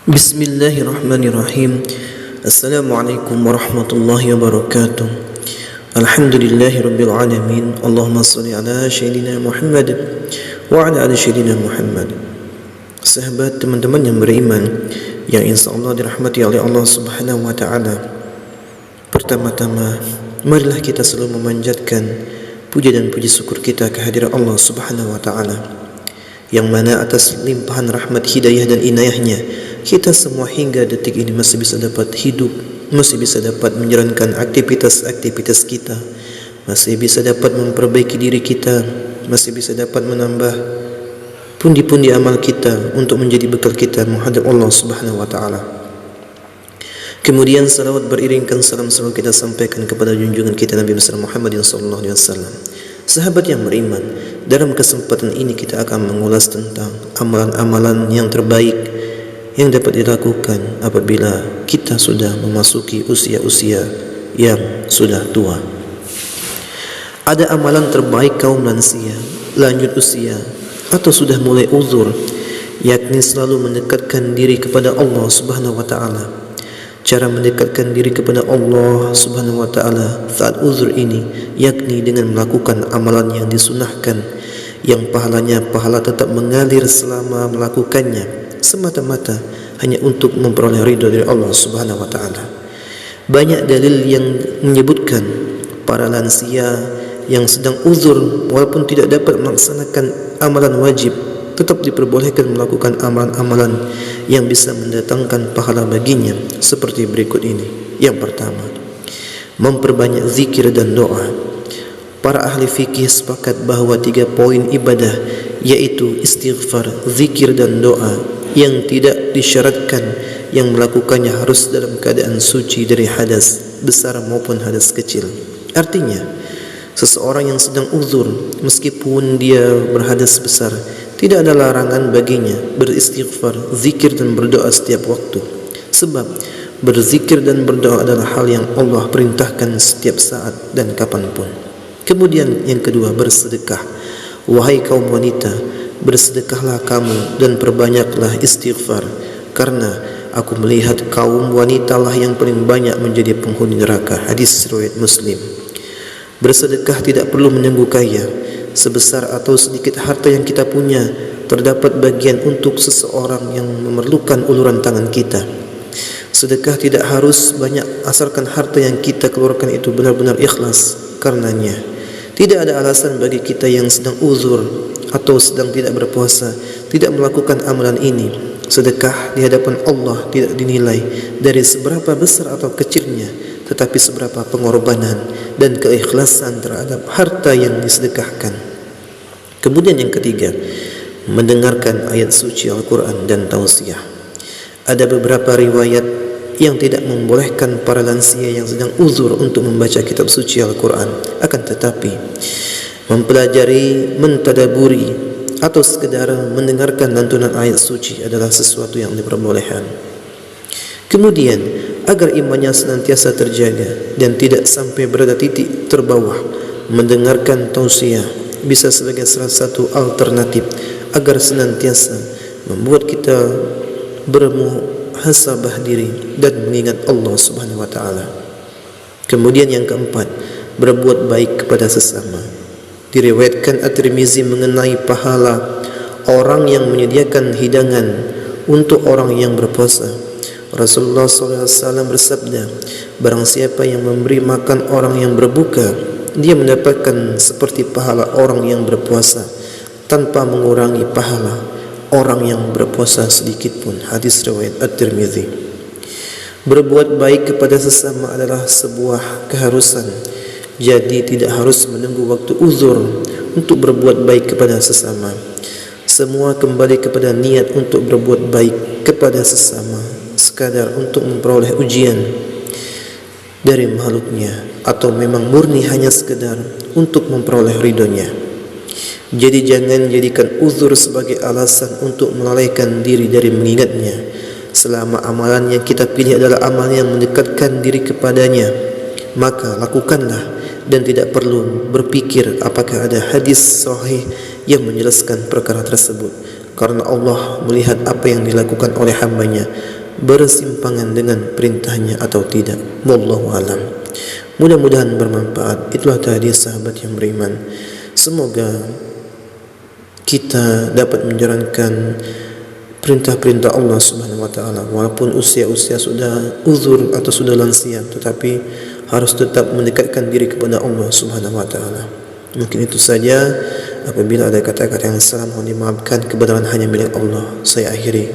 Bismillahirrahmanirrahim. Assalamualaikum warahmatullahi wabarakatuh. Alhamdulillahirabbil alamin. Allahumma shalli ala sayyidina Muhammad wa ala ali sayyidina Muhammad. Sahabat, teman-teman yang beriman yang insyaallah dirahmati oleh Allah Subhanahu wa taala. Pertama-tama, marilah kita selalu memanjatkan puja dan puji syukur kita kehadirat Allah Subhanahu wa taala, yang mana atas limpahan rahmat, hidayah dan inayahnya kita semua hingga detik ini masih bisa dapat hidup, masih bisa dapat menjalankan aktivitas kita, masih bisa dapat memperbaiki diri kita, masih bisa dapat menambah pundi-pundi amal kita untuk menjadi bekal kita menghadap Allah Subhanahu wa taala. Kemudian salawat beriringkan salam selalu kita sampaikan kepada junjungan kita Nabi besar Muhammad sallallahu alaihi wasallam. Sahabat yang beriman, dalam kesempatan ini kita akan mengulas tentang amalan-amalan yang terbaik yang dapat dilakukan apabila kita sudah memasuki usia-usia yang sudah tua. Ada amalan terbaik kaum lansia, lanjut usia, atau sudah mulai uzur, yakni selalu mendekatkan diri kepada Allah Subhanahu wa taala. Cara mendekatkan diri kepada Allah Subhanahu wa taala saat uzur ini yakni dengan melakukan amalan yang disunahkan, yang pahalanya pahala tetap mengalir selama melakukannya, semata-mata hanya untuk memperoleh ridha dari Allah Subhanahu wa taala. Banyak dalil yang menyebutkan para lansia yang sedang uzur walaupun tidak dapat melaksanakan amalan wajib tetap diperbolehkan melakukan amalan-amalan yang bisa mendatangkan pahala baginya, seperti berikut ini. Yang pertama, memperbanyak zikir dan doa. Para ahli fikih sepakat bahawa 3 poin ibadah, yaitu istighfar, zikir dan doa, yang tidak disyaratkan yang melakukannya harus dalam keadaan suci dari hadas besar maupun hadas kecil. Artinya, seseorang yang sedang uzur meskipun dia berhadas besar, tidak ada larangan baginya beristighfar, zikir dan berdoa setiap waktu. Sebab berzikir dan berdoa adalah hal yang Allah perintahkan setiap saat dan kapanpun. Kemudian yang kedua, bersedekah. Wahai kaum wanita, bersedekahlah kamu dan perbanyaklah istighfar, karena aku melihat kaum wanitalah yang paling banyak menjadi penghuni neraka. Hadis riwayat Muslim. Bersedekah tidak perlu menunggu kaya. Sebesar atau sedikit harta yang kita punya, terdapat bagian untuk seseorang yang memerlukan uluran tangan kita. Sedekah tidak harus banyak, asalkan harta yang kita keluarkan itu benar-benar ikhlas karenanya. Tidak ada alasan bagi kita yang sedang uzur atau sedang tidak berpuasa tidak melakukan amalan ini. Sedekah di hadapan Allah tidak dinilai dari seberapa besar atau kecilnya, tetapi seberapa pengorbanan dan keikhlasan terhadap harta yang disedekahkan. Kemudian yang ketiga, mendengarkan ayat suci Al-Quran dan tausiah. Ada beberapa riwayat yang tidak membolehkan para lansia yang sedang uzur untuk membaca kitab suci Al-Quran. Akan tetapi, mempelajari, mentadaburi, atau sekedar mendengarkan lantunan ayat suci adalah sesuatu yang diperbolehkan. Kemudian, agar imannya senantiasa terjaga dan tidak sampai berada titik terbawah, mendengarkan tausiah bisa sebagai salah satu alternatif agar senantiasa membuat kita bermuhasabah diri dan mengingat Allah Subhanahu wa taala. Kemudian yang keempat, berbuat baik kepada sesama. Diriwayatkan At-Tirmizi mengenai pahala orang yang menyediakan hidangan untuk orang yang berpuasa. Rasulullah SAW bersabda, barang siapa yang memberi makan orang yang berbuka, dia mendapatkan seperti pahala orang yang berpuasa tanpa mengurangi pahala orang yang berpuasa sedikit pun. Hadis riwayat At-Tirmizi. Berbuat baik kepada sesama adalah sebuah keharusan. Jadi tidak harus menunggu waktu uzur untuk berbuat baik kepada sesama. Semua kembali kepada niat untuk berbuat baik kepada sesama, sekadar untuk memperoleh ujian dari makhluknya, atau memang murni hanya sekadar untuk memperoleh ridhonya. Jadi jangan jadikan uzur sebagai alasan untuk melalaikan diri dari mengingatnya. Selama amalan yang kita pilih adalah amalan yang mendekatkan diri kepadanya, maka lakukanlah dan tidak perlu berpikir apakah ada hadis sahih yang menjelaskan perkara tersebut, karena Allah melihat apa yang dilakukan oleh hamba-Nya. bersimpangan dengan perintahnya atau tidak. Wallahu alam. Mudah-mudahan bermanfaat. Itulah tadi sahabat yang beriman. Semoga kita dapat menjalankan perintah-perintah Allah Subhanahu wa taala walaupun usia-usia sudah uzur atau sudah lansia, tetapi harus tetap mendekatkan diri kepada Allah Subhanahu wa taala. Mungkin itu saja. Apabila ada kata-kata yang salah mohon dimaafkan, kebenaran hanya milik Allah. Saya akhiri.